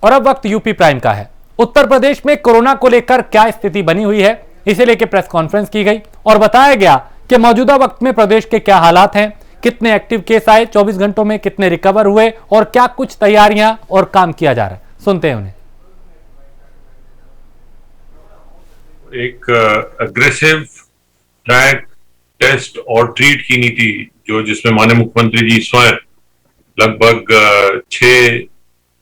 और अब वक्त यूपी प्राइम का है। उत्तर प्रदेश में कोरोना को लेकर क्या स्थिति बनी हुई है, इसे लेकर प्रेस कॉन्फ्रेंस की गई और बताया गया कि मौजूदा वक्त में प्रदेश के क्या हालात हैं, कितने एक्टिव केस आए 24 घंटों में, कितने रिकवर हुए और क्या कुछ तैयारियां और काम किया जा रहा है। सुनते हैं उन्हें। एक अग्रेसिव ट्रैक, टेस्ट और ट्रीट की नीति जिसमें माननीय मुख्यमंत्री जी स्वयं लगभग 6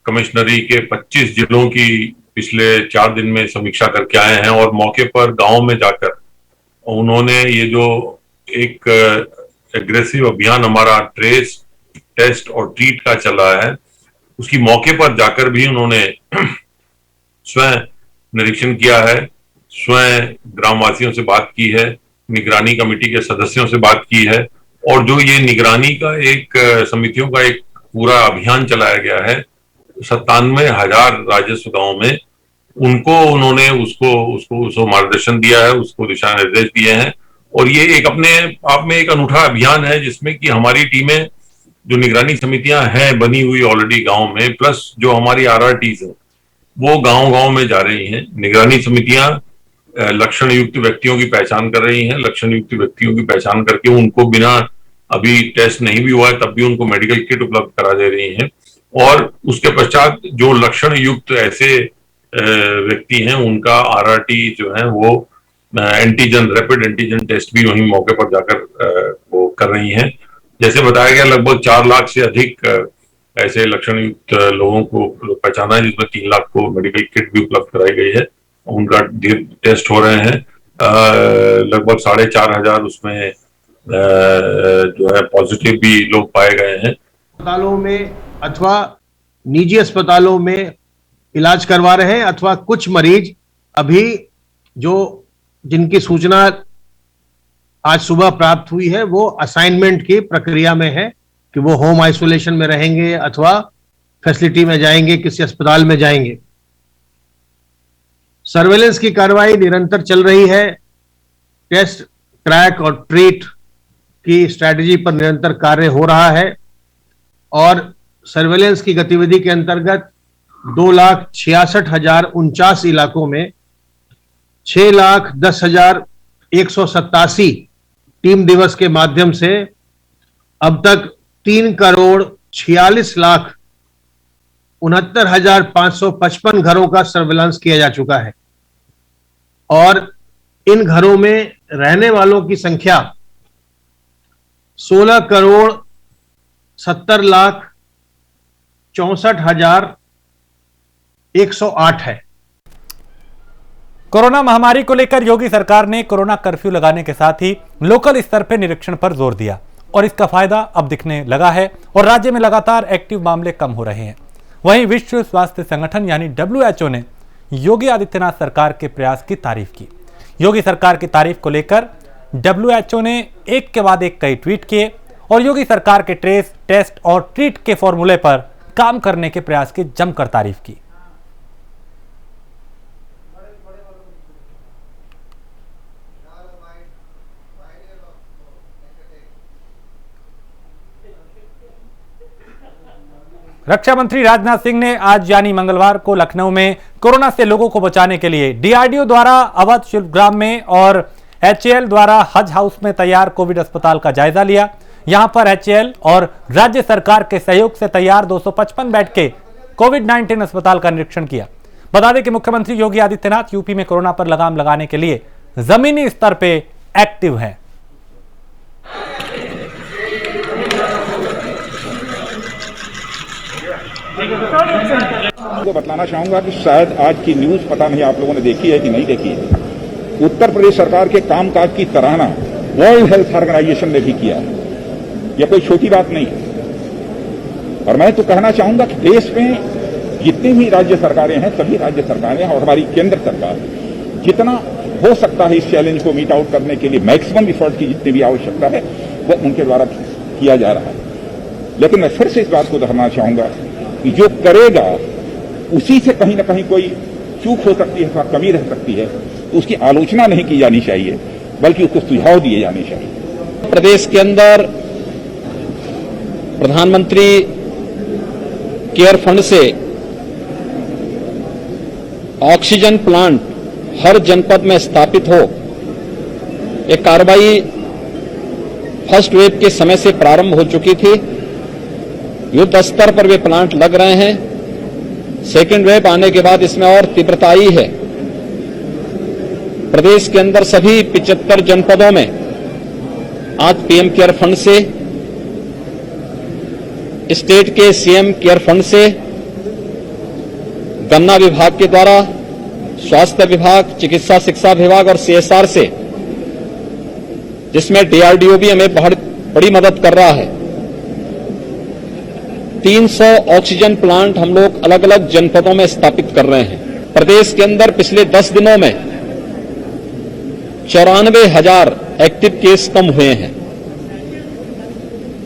कमिश्नरी के 25 जिलों की पिछले 4 दिन में समीक्षा करके आए हैं और मौके पर गांव में जाकर उन्होंने ये जो एक एग्रेसिव अभियान हमारा ट्रेस, टेस्ट और ट्रीट का चला है, उसकी मौके पर जाकर भी उन्होंने स्वयं निरीक्षण किया है, स्वयं ग्रामवासियों से बात की है, निगरानी कमेटी के सदस्यों से बात की है और जो ये निगरानी का एक समितियों का एक पूरा अभियान चलाया गया है 97,000 राजस्व गांव में, उनको उन्होंने उसको मार्गदर्शन दिया है, उसको दिशा निर्देश दिए हैं और ये एक अपने आप में एक अनूठा अभियान है जिसमें कि हमारी टीमें जो निगरानी समितियां हैं बनी हुई ऑलरेडी गांव में, प्लस जो हमारी आरआरटीज हैं वो गांव-गांव में जा रही हैं। निगरानी समितियां लक्षण युक्त व्यक्तियों की पहचान कर रही हैं, लक्षण युक्त व्यक्तियों की पहचान करके उनको बिना अभी टेस्ट नहीं भी हुआ है तब भी उनको मेडिकल किट उपलब्ध करा दे रही हैं और उसके पश्चात जो लक्षण युक्त ऐसे व्यक्ति हैं उनका आरआरटी जो है वो रैपिड एंटीजन टेस्ट भी वहीं मौके पर जाकर वो कर रही हैं। जैसे बताया गया लगभग 4 लाख से अधिक ऐसे लक्षण युक्त लोगों को पहचाना है जिसमें 3 लाख को मेडिकल किट भी उपलब्ध कराई गई है, उनका टेस्ट हो रहे हैं। लगभग 4,500 उसमें जो है पॉजिटिव भी लोग पाए गए हैं। अस्पतालों में अथवा निजी अस्पतालों में इलाज करवा रहे हैं अथवा कुछ मरीज अभी जिनकी सूचना आज सुबह प्राप्त हुई है वो असाइनमेंट की प्रक्रिया में है कि वो होम आइसोलेशन में रहेंगे अथवा फैसिलिटी में जाएंगे, किसी अस्पताल में जाएंगे। सर्वेलेंस की कार्रवाई निरंतर चल रही है। टेस्ट, ट्रैक और ट्रीट की स्ट्रैटेजी पर निरंतर कार्य हो रहा है और सर्वेलेंस की गतिविधि के अंतर्गत 2,66,049 इलाकों में 6,10,187 टीम दिवस के माध्यम से अब तक 3,46,69,555 घरों का सर्वेलेंस किया जा चुका है और इन घरों में रहने वालों की संख्या 16,70,64,108 है। कोरोना महामारी को लेकर योगी सरकार ने कोरोना कर्फ्यू लगाने के साथ ही लोकल स्तर पर निरीक्षण पर जोर दिया और इसका फायदा अब दिखने लगा है और राज्य में लगातार एक्टिव मामले कम हो रहे हैं। वहीं विश्व स्वास्थ्य संगठन यानी WHO ने योगी आदित्यनाथ सरकार के प्रयास की तारीफ की। योगी सरकार की तारीफ को लेकर WHO ने एक के बाद एक कई ट्वीट किए और योगी सरकार के ट्रेस, टेस्ट और ट्रीट के फॉर्मूले पर काम करने के प्रयास की जमकर तारीफ की। रक्षा मंत्री राजनाथ सिंह ने आज यानी मंगलवार को लखनऊ में कोरोना से लोगों को बचाने के लिए DRDO द्वारा अवध शिल्पग्राम में और HAL द्वारा हज हाउस में तैयार कोविड अस्पताल का जायजा लिया। यहां पर HAL और राज्य सरकार के सहयोग से तैयार 255 बेड के कोविड-19 अस्पताल का निरीक्षण किया। बता दें कि मुख्यमंत्री योगी आदित्यनाथ यूपी में कोरोना पर लगाम लगाने के लिए जमीनी स्तर पे एक्टिव है। तो बतलाना चाहूंगा कि शायद आज की न्यूज पता नहीं आप लोगों ने देखी है कि नहीं देखी है, उत्तर प्रदेश सरकार के कामकाज की सराहना वर्ल्ड हेल्थ ऑर्गेनाइजेशन ने भी किया है। यह कोई छोटी बात नहीं है और मैं तो कहना चाहूंगा कि देश में जितनी भी राज्य सरकारें हैं, सभी राज्य सरकारें और हमारी केंद्र सरकार जितना हो सकता है इस चैलेंज को मीट आउट करने के लिए मैक्सिमम एफर्ट की जितनी भी आवश्यकता है वो उनके द्वारा किया जा रहा है। लेकिन मैं फिर से इस बात को दोहराना चाहूंगा कि जो करेगा उसी से कहीं ना कहीं कोई चूक हो सकती है, कमी रह सकती है, तो उसकी आलोचना नहीं की जानी चाहिए बल्कि उसको सुझाव दिए जाने चाहिए। प्रदेश के अंदर प्रधानमंत्री केयर फंड से ऑक्सीजन प्लांट हर जनपद में स्थापित हो, एक कार्रवाई फर्स्ट वेव के समय से प्रारंभ हो चुकी थी। युद्ध स्तर पर वे प्लांट लग रहे हैं। सेकेंड वेव आने के बाद इसमें और तीव्रता आई है। प्रदेश के अंदर सभी 75 जनपदों में आज पीएम केयर फंड से, स्टेट के सीएम केयर फंड से, गन्ना विभाग के द्वारा, स्वास्थ्य विभाग, चिकित्सा शिक्षा विभाग और सीएसआर से, जिसमें डीआरडीओ भी हमें बड़ी मदद कर रहा है, 300 ऑक्सीजन प्लांट हम लोग अलग अलग जनपदों में स्थापित कर रहे हैं। प्रदेश के अंदर पिछले 10 दिनों में 94,000 एक्टिव केस कम हुए हैं।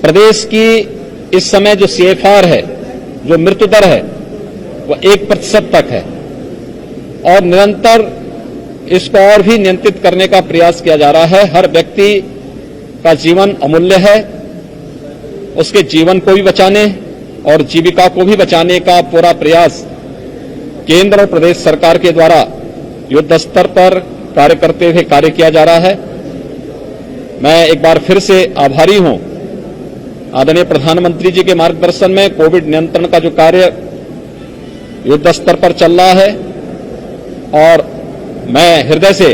प्रदेश की इस समय जो सीएफआर है, जो मृत्यु दर है, वो 1% तक है और निरंतर इसको और भी नियंत्रित करने का प्रयास किया जा रहा है। हर व्यक्ति का जीवन अमूल्य है, उसके जीवन को भी बचाने और जीविका को भी बचाने का पूरा प्रयास केंद्र और प्रदेश सरकार के द्वारा युद्ध स्तर पर कार्य करते हुए कार्य किया जा रहा है। मैं एक बार फिर से आभारी हूं आदरणीय प्रधानमंत्री जी के मार्गदर्शन में कोविड नियंत्रण का जो कार्य युद्ध स्तर पर चल रहा है, और मैं हृदय से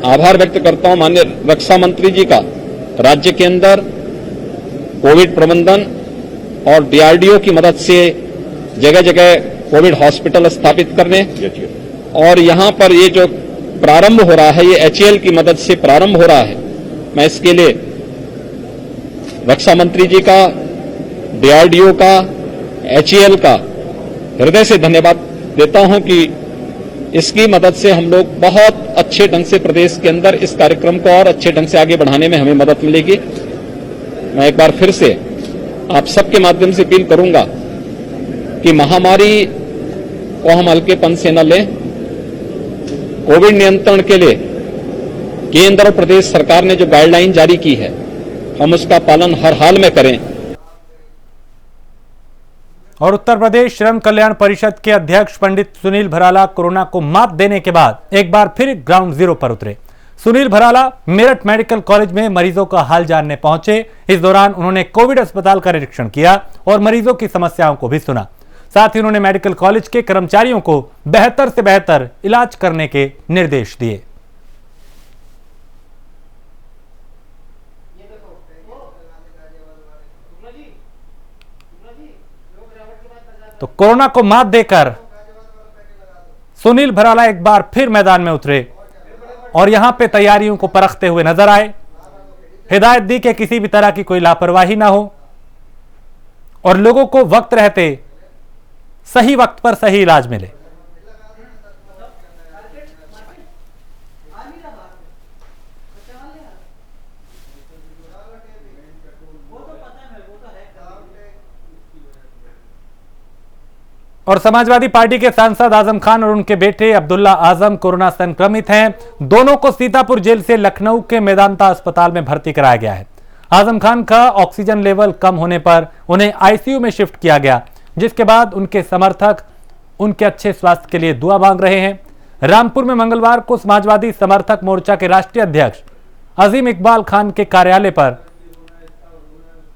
आभार व्यक्त करता हूं माननीय रक्षा मंत्री जी का, राज्य के अंदर कोविड प्रबंधन और डीआरडीओ की मदद से जगह जगह कोविड हॉस्पिटल स्थापित करने, और यहां पर ये जो प्रारंभ हो रहा है ये एचएएल की मदद से प्रारंभ हो रहा है। मैं इसके लिए रक्षा मंत्री जी का, डीआरडीओ का, एचएएल का हृदय से धन्यवाद देता हूं कि इसकी मदद से हम लोग बहुत अच्छे ढंग से प्रदेश के अंदर इस कार्यक्रम को और अच्छे ढंग से आगे बढ़ाने में हमें मदद मिलेगी। मैं एक बार फिर से आप सबके माध्यम से अपील करूंगा कि महामारी को हम हल्केपन से न लें। कोविड नियंत्रण के लिए केंद्र और प्रदेश सरकार ने जो गाइडलाइन जारी की है, हम उसका पालन हर हाल में करें। और उत्तर प्रदेश श्रम कल्याण परिषद के अध्यक्ष पंडित सुनील भराला कोरोना को मात देने के बाद एक बार फिर ग्राउंड जीरो पर उतरे। सुनील भराला मेरठ मेडिकल कॉलेज में मरीजों का हाल जानने पहुंचे। इस दौरान उन्होंने कोविड अस्पताल का निरीक्षण किया और मरीजों की समस्याओं को भी सुना। साथ ही उन्होंने मेडिकल कॉलेज के कर्मचारियों को बेहतर से बेहतर इलाज करने के निर्देश दिए। तो कोरोना को मात देकर सुनील भराला एक बार फिर मैदान में उतरे और यहां पे तैयारियों को परखते हुए नजर आए। हिदायत दी कि किसी भी तरह की कोई लापरवाही ना हो और लोगों को वक्त रहते सही वक्त पर सही इलाज मिले। और समाजवादी पार्टी के सांसद आजम खान और उनके बेटे अब्दुल्ला आजम कोरोना संक्रमित हैं। दोनों को सीतापुर जेल से लखनऊ के मेदांता अस्पताल में भर्ती कराया गया है। आजम खान का ऑक्सीजन लेवल कम होने पर उन्हें आईसीयू में शिफ्ट किया गया, जिसके बाद उनके समर्थक उनके अच्छे स्वास्थ्य के लिए दुआ मांग रहे हैं। रामपुर में मंगलवार को समाजवादी समर्थक मोर्चा के राष्ट्रीय अध्यक्ष अजीम इकबाल खान के कार्यालय पर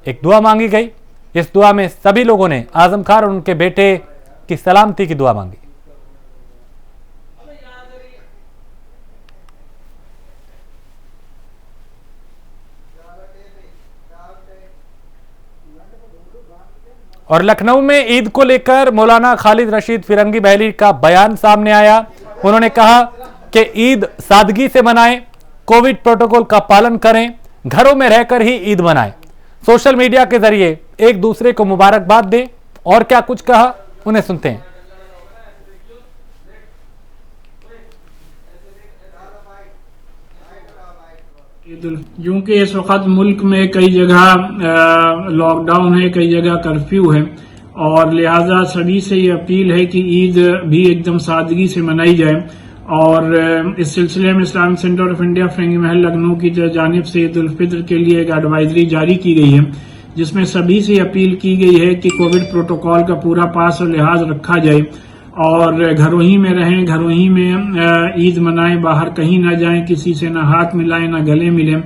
एक दुआ मांगी गई। इस दुआ में सभी लोगों ने आजम खान और उनके बेटे की सलामती की दुआ मांगी। और लखनऊ में ईद को लेकर मौलाना खालिद रशीद फिरंगी बहली का बयान सामने आया। उन्होंने कहा कि ईद सादगी से मनाएं, कोविड प्रोटोकॉल का पालन करें, घरों में रहकर ही ईद मनाएं, सोशल मीडिया के जरिए एक दूसरे को मुबारकबाद दें। और क्या कुछ कहा, उन्हें सुनते हैं। क्योंकि इस वक्त मुल्क में कई जगह लॉकडाउन है, कई जगह कर्फ्यू है, और लिहाजा सभी से ये अपील है कि ईद भी एकदम सादगी से मनाई जाए। और इस सिलसिले में इस्लामिक सेंटर ऑफ इंडिया फिरंगी महल लखनऊ की जानिब से ईद उल फित्र के लिए एक एडवाइजरी जारी की गई है, जिसमें सभी से अपील की गई है कि कोविड प्रोटोकॉल का पूरा पास और लिहाज रखा जाए और घरों ही में रहें, घरों ही में ईद मनाएं, बाहर कहीं ना जाएं, किसी से ना हाथ मिलाएं ना गले मिलें,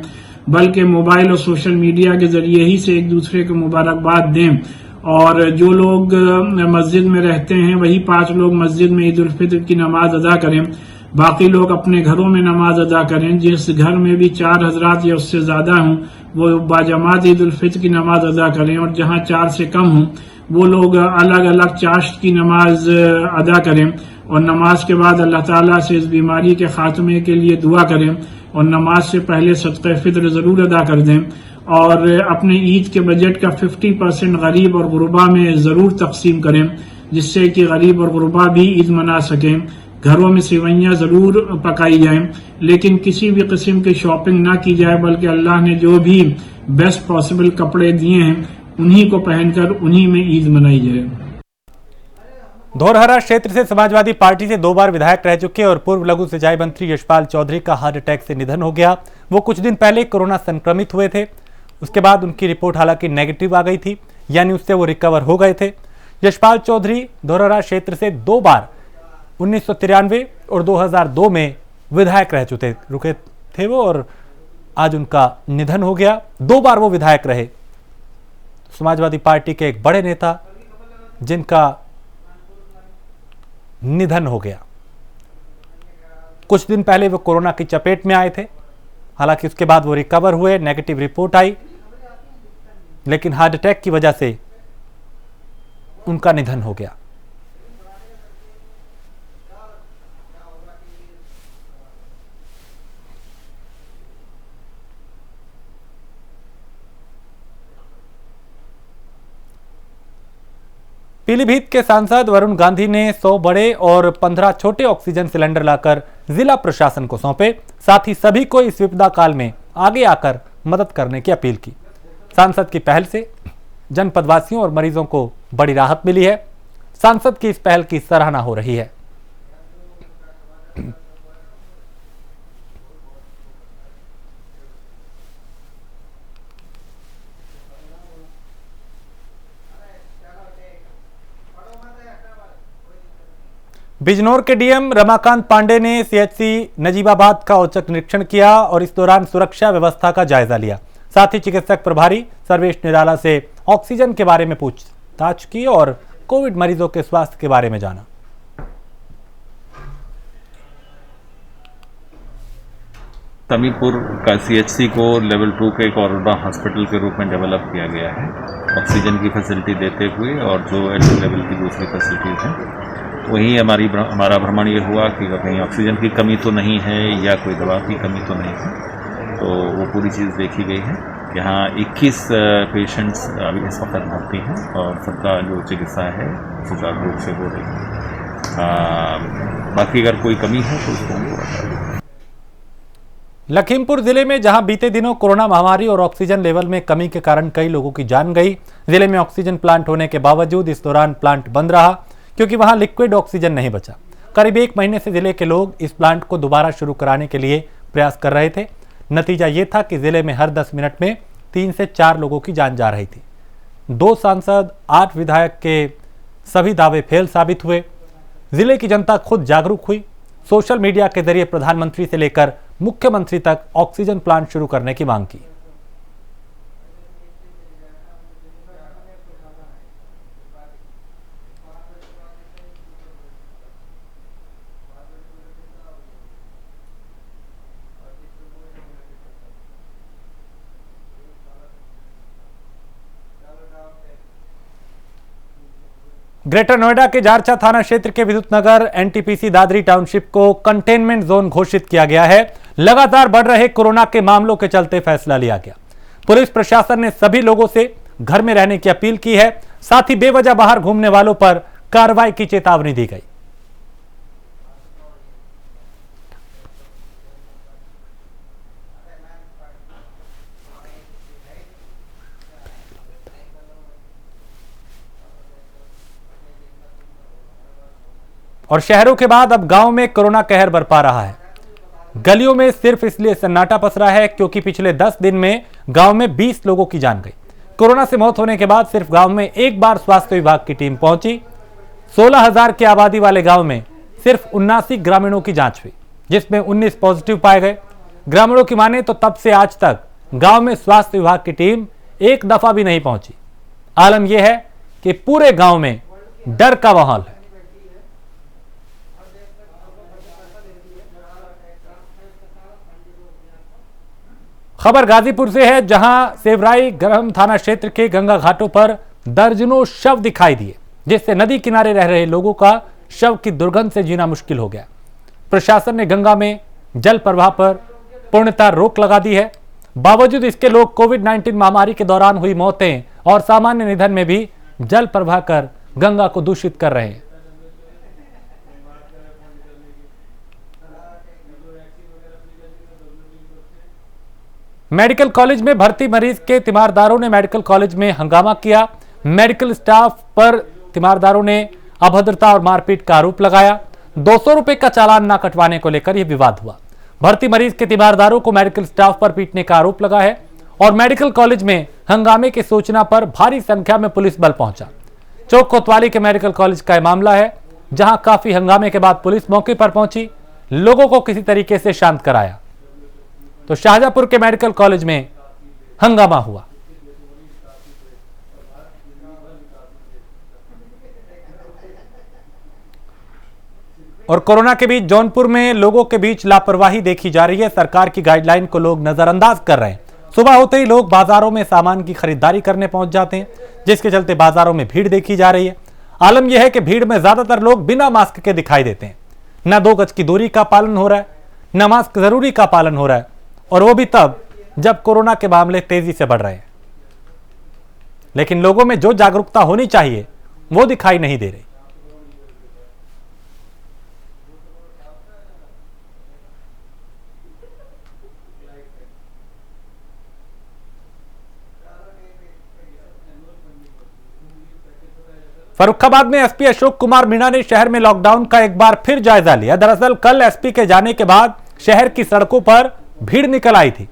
बल्कि मोबाइल और सोशल मीडिया के जरिए ही से एक दूसरे को मुबारकबाद दें। और जो लोग मस्जिद में रहते हैं वही 5 लोग मस्जिद में ईद उल फित्र की नमाज अदा करें, बाकी लोग अपने घरों में नमाज अदा करें। जिस घर में भी 4 हजरात या उससे ज्यादा हों वो बाजमात ईद उल फित्र की नमाज अदा करें, और जहां 4 से कम हों वो लोग अलग अलग चाश्त की नमाज अदा करें, और नमाज के बाद अल्लाह ताला से इस बीमारी के खात्मे के लिए दुआ करें, और नमाज से पहले सदक़े फित्र जरूर अदा कर दें, और अपने ईद के बजट का 50% गरीब और गुरबा में जरूर तकसीम करें, जिससे कि गरीब और गुरबा भी ईद मना सकें। घरों में सेवैयां जरूर पकाई जाएं, लेकिन किसी भी किस्म की शॉपिंग ना की जाए, बल्कि अल्लाह ने जो भी बेस्ट पॉसिबल कपड़े दिए हैं उन्हीं को पहनकर उन्हीं में ईद मनाई जाए। धौरहरा क्षेत्र से समाजवादी पार्टी से 2 बार विधायक रह चुके और पूर्व लघु सिंचाई मंत्री यशपाल चौधरी का हार्ट अटैक से निधन हो गया। वो कुछ दिन पहले कोरोना संक्रमित हुए थे, उसके बाद उनकी रिपोर्ट हालांकि नेगेटिव आ गई थी, यानी उससे वो रिकवर हो गए थे। यशपाल चौधरी धौरहरा क्षेत्र से 2 बार 1993 और 2002 में विधायक रह रुके थे वो, और आज उनका निधन हो गया। 2 बार वो विधायक रहे, समाजवादी पार्टी के एक बड़े नेता जिनका निधन हो गया। कुछ दिन पहले वो कोरोना की चपेट में आए थे, हालांकि उसके बाद वो रिकवर हुए, नेगेटिव रिपोर्ट आई, लेकिन हार्ट अटैक की वजह से उनका निधन हो गया। पीलीभीत के सांसद वरुण गांधी ने 100 बड़े और 15 छोटे ऑक्सीजन सिलेंडर लाकर जिला प्रशासन को सौंपे। साथ ही सभी को इस विपदा काल में आगे आकर मदद करने की अपील की। सांसद की पहल से जनपदवासियों और मरीजों को बड़ी राहत मिली है। सांसद की इस पहल की सराहना हो रही है। बिजनौर के डीएम रमाकांत पांडे ने सीएचसी नजीबाबाद का औचक निरीक्षण किया और इस दौरान सुरक्षा व्यवस्था का जायजा लिया। साथ ही चिकित्सक प्रभारी सर्वेश निराला से ऑक्सीजन के बारे में पूछताछ की और कोविड मरीजों के स्वास्थ्य के बारे में जाना। तमीपुर का सीएचसी को लेवल 2 के कोरोना हॉस्पिटल के रूप में डेवलप किया गया है, ऑक्सीजन की फैसिलिटी देते हुए, और जो एल लेवल की दूसरी फैसिलिटीज हैं। वहीं हमारा भ्रमण ये हुआ कि कहीं ऑक्सीजन की कमी तो नहीं है या कोई दवा की कमी तो नहीं है, तो वो पूरी चीज़ देखी गई है। यहाँ 21 पेशेंट्स अभी इस वक्त भर्ती हैं और सबका जो चिकित्सा है सुचारू रूप से हो रही है। बाकी अगर कोई कमी है तो उसको हम बता। लखीमपुर जिले में जहां बीते दिनों कोरोना महामारी और ऑक्सीजन लेवल में कमी के कारण कई लोगों की जान गई, जिले में ऑक्सीजन प्लांट होने के बावजूद इस दौरान प्लांट बंद रहा क्योंकि वहां लिक्विड ऑक्सीजन नहीं बचा। करीब 1 महीने से जिले के लोग इस प्लांट को दोबारा शुरू कराने के लिए प्रयास कर रहे थे। नतीजा ये था कि जिले में हर 10 मिनट में 3 से 4 लोगों की जान जा रही थी। 2 सांसद 8 विधायक के सभी दावे फेल साबित हुए। जिले की जनता खुद जागरूक हुई, सोशल मीडिया के जरिए प्रधानमंत्री से लेकर मुख्यमंत्री तक ऑक्सीजन प्लांट शुरू करने की मांग की। ग्रेटर नोएडा के जारचा थाना क्षेत्र के विद्युत नगर एनटीपीसी दादरी टाउनशिप को कंटेनमेंट जोन घोषित किया गया है। लगातार बढ़ रहे कोरोना के मामलों के चलते फैसला लिया गया। पुलिस प्रशासन ने सभी लोगों से घर में रहने की अपील की है। साथ ही बेवजह बाहर घूमने वालों पर कार्रवाई की चेतावनी दी गई। और शहरों के बाद अब गांव में कोरोना कहर बरपा रहा है। गलियों में सिर्फ इसलिए सन्नाटा पसरा है क्योंकि पिछले 10 दिन में गांव में 20 लोगों की जान गई। कोरोना से मौत होने के बाद सिर्फ गांव में एक बार स्वास्थ्य विभाग की टीम पहुंची। 16,000 की आबादी वाले गांव में सिर्फ 79 ग्रामीणों की जांच हुई, जिसमें 19 पॉजिटिव पाए गए। ग्रामीणों की माने तो तब से आज तक गांव में स्वास्थ्य विभाग की टीम एक दफा भी नहीं पहुंची। आलम यह है कि पूरे गांव में डर का माहौल है। खबर गाजीपुर से है, जहां सेवराई ग्राम थाना क्षेत्र के गंगा घाटों पर दर्जनों शव दिखाई दिए, जिससे नदी किनारे रह रहे लोगों का शव की दुर्गंध से जीना मुश्किल हो गया। प्रशासन ने गंगा में जल प्रवाह पर पूर्णतः रोक लगा दी है। बावजूद इसके लोग कोविड-19 महामारी के दौरान हुई मौतें और सामान्य निधन में भी जल प्रवाह कर गंगा को दूषित कर रहे हैं। मेडिकल कॉलेज में भर्ती मरीज के तीमारदारों ने मेडिकल कॉलेज में हंगामा किया। मेडिकल स्टाफ पर तीमारदारों ने अभद्रता और मारपीट का आरोप लगाया। 200 रुपए का चालान न कटवाने को लेकर यह विवाद हुआ। भर्ती मरीज के तीमारदारों को मेडिकल स्टाफ पर पीटने का आरोप लगा है और मेडिकल कॉलेज में हंगामे की सूचना पर भारी संख्या में पुलिस बल पहुंचा। चौक कोतवाली के मेडिकल कॉलेज का मामला है, जहां काफी हंगामे के बाद पुलिस मौके पर पहुंची, लोगों को किसी तरीके से शांत कराया। तो शाहजहांपुर के मेडिकल कॉलेज में हंगामा हुआ। और कोरोना के बीच जौनपुर में लोगों के बीच लापरवाही देखी जा रही है। सरकार की गाइडलाइन को लोग नजरअंदाज कर रहे हैं। सुबह होते ही लोग बाजारों में सामान की खरीदारी करने पहुंच जाते हैं, जिसके चलते बाजारों में भीड़ देखी जा रही है। आलम यह है कि भीड़ में ज्यादातर लोग बिना मास्क के दिखाई देते हैं। न 2 गज की दूरी का पालन हो रहा है, न मास्क जरूरी का पालन हो रहा है, और वो भी तब जब कोरोना के मामले तेजी से बढ़ रहे हैं। लेकिन लोगों में जो जागरूकता होनी चाहिए वो दिखाई नहीं दे रही। फर्रुखाबाद में एसपी अशोक कुमार मीणा ने शहर में लॉकडाउन का एक बार फिर जायजा लिया। दरअसल कल एसपी के जाने के बाद शहर की सड़कों पर भीड़ निकल आई थी,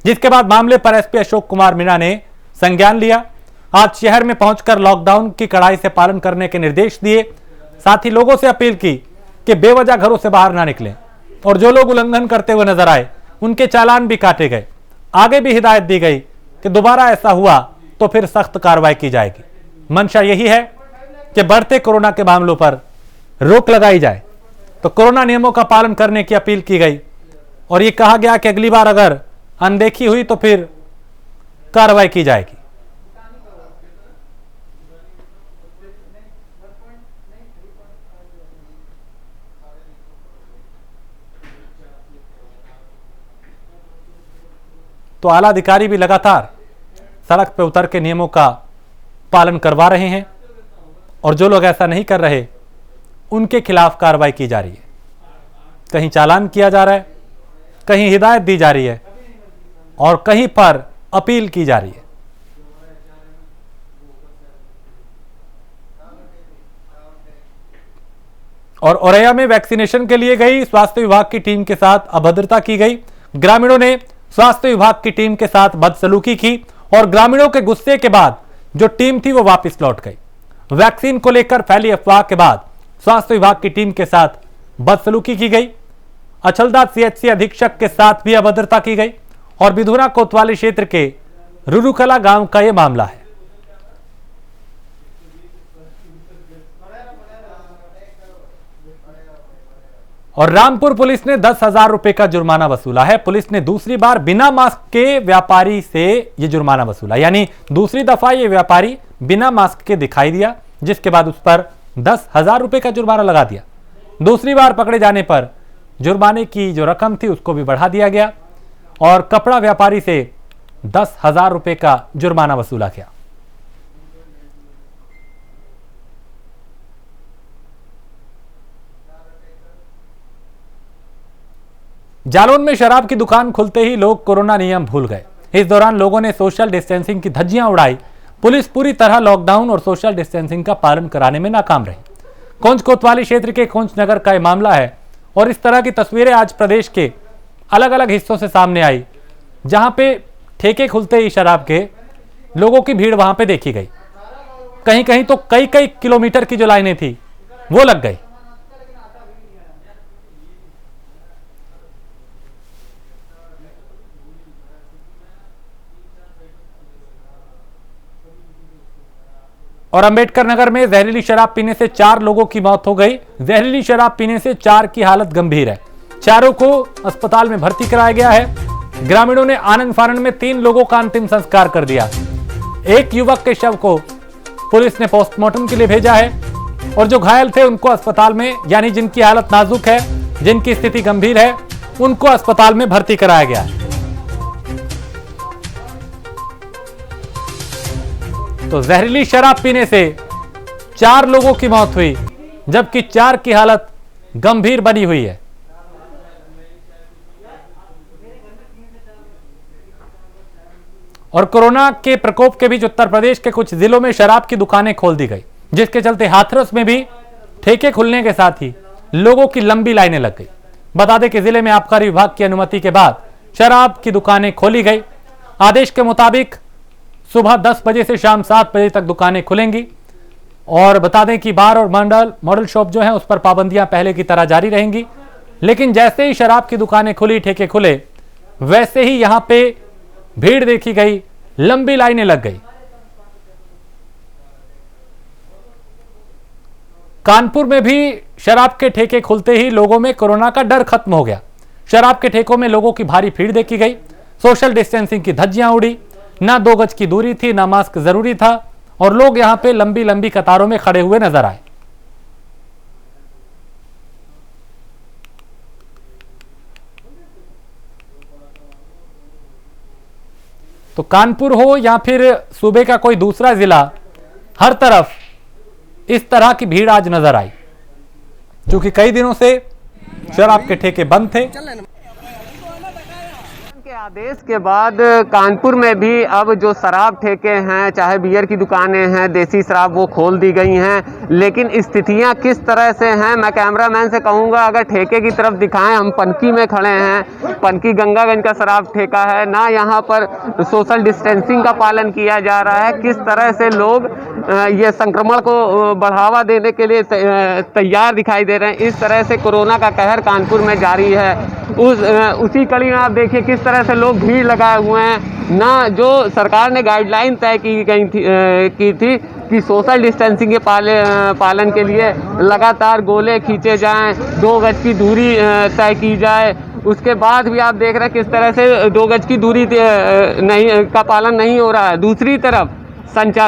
जिसके बाद मामले पर एसपी अशोक कुमार मीणा ने संज्ञान लिया। आज शहर में पहुंचकर लॉकडाउन की कड़ाई से पालन करने के निर्देश दिए। साथ ही लोगों से अपील की कि बेवजह घरों से बाहर ना निकलें, और जो लोग उल्लंघन करते हुए नजर आए उनके चालान भी काटे गए। आगे भी हिदायत दी गई कि दोबारा ऐसा हुआ तो फिर सख्त कार्रवाई की जाएगी। मंशा यही है कि बढ़ते कोरोना के मामलों पर रोक लगाई जाए। तो कोरोना नियमों का पालन करने की अपील की गई और यह कहा गया कि अगली बार अगर अनदेखी हुई तो फिर कार्रवाई की जाएगी। तो आला अधिकारी भी लगातार सड़क पर उतर के नियमों का पालन करवा रहे हैं, और जो लोग ऐसा नहीं कर रहे उनके खिलाफ कार्रवाई की जा रही है। कहीं चालान किया जा रहा है, कहीं हिदायत दी जा रही है, और कहीं पर अपील की जा रही है। और औरैया में वैक्सीनेशन के लिए गई स्वास्थ्य विभाग की टीम के साथ अभद्रता की गई। ग्रामीणों ने स्वास्थ्य विभाग की टीम के साथ बदसलूकी की और ग्रामीणों के गुस्से के बाद जो टीम थी वो वापस लौट गई। वैक्सीन को लेकर फैली अफवाह के बाद स्वास्थ्य विभाग की टीम के साथ बदसलूकी की गई। अचलदास सीएचसी अधीक्षक के साथ भी अभद्रता की गई और बिधुरा कोतवाली क्षेत्र के रुरुकला गांव का यह मामला है। और रामपुर पुलिस ने 10,000 रुपए का जुर्माना वसूला है। पुलिस ने दूसरी बार बिना मास्क के व्यापारी से यह जुर्माना वसूला, यानी दूसरी दफा यह व्यापारी बिना मास्क के दिखाई दिया, जिसके बाद उस पर 10,000 रुपए का जुर्माना लगा दिया। दूसरी बार पकड़े जाने पर जुर्माने की जो रकम थी उसको भी बढ़ा दिया गया और कपड़ा व्यापारी से 10,000 रुपए का जुर्माना वसूला गया। जालौन में शराब की दुकान खुलते ही लोग कोरोना नियम भूल गए। इस दौरान लोगों ने सोशल डिस्टेंसिंग की धज्जियां उड़ाई। पुलिस पूरी तरह लॉकडाउन और सोशल डिस्टेंसिंग का पालन कराने में नाकाम रही। कोंच कोतवाली क्षेत्र के कोंच नगर का यह मामला है और इस तरह की तस्वीरें आज प्रदेश के अलग अलग हिस्सों से सामने आई, जहां पे ठेके खुलते ही शराब के लोगों की भीड़ वहां पे देखी गई। कहीं कहीं तो कई किलोमीटर की जो लाइनें थी वो लग गई। और अंबेडकर नगर में जहरीली शराब पीने से 4 लोगों की मौत हो गई। जहरीली शराब पीने से 4 की हालत गंभीर है। चारों को अस्पताल में भर्ती कराया गया है। ग्रामीणों ने आनंद फानन में 3 लोगों का अंतिम संस्कार कर दिया। एक युवक के शव को पुलिस ने पोस्टमार्टम के लिए भेजा है और जो घायल थे उनको अस्पताल में, यानी जिनकी हालत नाजुक है, जिनकी स्थिति गंभीर है, उनको अस्पताल में भर्ती कराया गया है। तो जहरीली शराब पीने से 4 लोगों की मौत हुई, जबकि 4 की हालत गंभीर बनी हुई है। और कोरोना के प्रकोप के बीच उत्तर प्रदेश के कुछ जिलों में शराब की दुकानें खोल दी गई, जिसके चलते हाथरस में भी ठेके खुलने के साथ ही लोगों की लंबी लाइनें लग गई। बता दें कि जिले में आबकारी विभाग की अनुमति के बाद शराब की दुकानें खोली गई। आदेश के मुताबिक सुबह 10 बजे से शाम 7 बजे तक दुकानें खुलेंगी। और बता दें कि बार और मॉडल शॉप जो है उस पर पाबंदियां पहले की तरह जारी रहेंगी। लेकिन जैसे ही शराब की दुकानें खुली, ठेके खुले, वैसे ही यहां पे भीड़ देखी गई, लंबी लाइनें लग गई। कानपुर में भी शराब के ठेके खुलते ही लोगों में कोरोना का डर खत्म हो गया। शराब के ठेकों में लोगों की भारी भीड़ देखी गई। सोशल डिस्टेंसिंग की धज्जियां उड़ी, ना 2 गज की दूरी थी, ना मास्क जरूरी था, और लोग यहां पे लंबी लंबी कतारों में खड़े हुए नजर आए। तो कानपुर हो या फिर सूबे का कोई दूसरा जिला, हर तरफ इस तरह की भीड़ आज नजर आई, क्योंकि कई दिनों से शराब के ठेके बंद थे। के आदेश के बाद कानपुर में भी अब जो शराब ठेके हैं, चाहे बियर की दुकानें हैं, देसी शराब, वो खोल दी गई हैं। लेकिन स्थितियां किस तरह से हैं, मैं कैमरामैन से कहूंगा अगर ठेके की तरफ दिखाएं। हम पनकी में खड़े हैं, पनकी गंगागंज का शराब ठेका है ना, यहाँ पर सोशल डिस्टेंसिंग का पालन किया जा रहा है। किस तरह से लोग ये संक्रमण को बढ़ावा देने के लिए तैयार दिखाई दे रहे हैं। इस तरह से कोरोना का कहर कानपुर में जारी है। उसी कड़ी में आप देखिए किस तरह से लोग भीड़ लगाए हुए हैं। ना जो सरकार ने गाइडलाइन तय की थी कि सोशल डिस्टेंसिंग के पालन के लिए लगातार गोले खींचे जाएं, 2 गज की दूरी तय की जाए। उसके बाद भी आप देख रहे हैं किस तरह से 2 गज की दूरी का पालन नहीं हो रहा है। दूसरी तरफ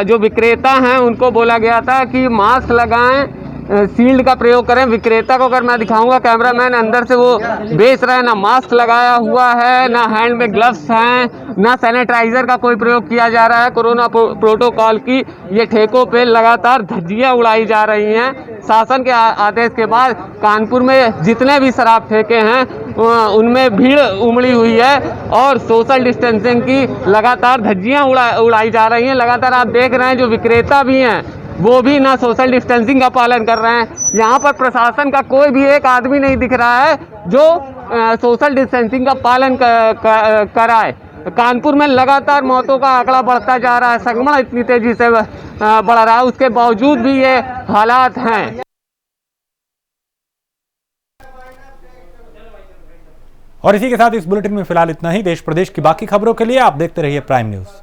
जो विक्रेता हैं उनको बोला गया था कि मास्क लगाएं, शील्ड का प्रयोग करें। विक्रेता को अगर मैं दिखाऊंगा कैमरामैन, अंदर से वो बेच रहे हैं, ना मास्क लगाया हुआ है, ना हैंड में ग्लव्स हैं, ना सैनिटाइजर का कोई प्रयोग किया जा रहा है। कोरोना प्रोटोकॉल की ये ठेकों पे लगातार धज्जियां उड़ाई जा रही हैं। शासन के आदेश के बाद कानपुर में जितने भी शराब ठेके हैं उनमें भीड़ उमड़ी हुई है और सोशल डिस्टेंसिंग की लगातार धज्जियां उड़ाई जा रही हैं। लगातार आप देख रहे हैं जो विक्रेता भी हैं वो भी ना सोशल डिस्टेंसिंग का पालन कर रहे हैं। यहाँ पर प्रशासन का कोई भी एक आदमी नहीं दिख रहा है जो सोशल डिस्टेंसिंग का पालन कराए। कानपुर में लगातार मौतों का आंकड़ा बढ़ता जा रहा है, संक्रमण इतनी तेजी से बढ़ रहा है, उसके बावजूद भी ये हालात हैं। और इसी के साथ इस बुलेटिन में फिलहाल इतना ही। देश प्रदेश की बाकी खबरों के लिए आप देखते रहिए प्राइम न्यूज।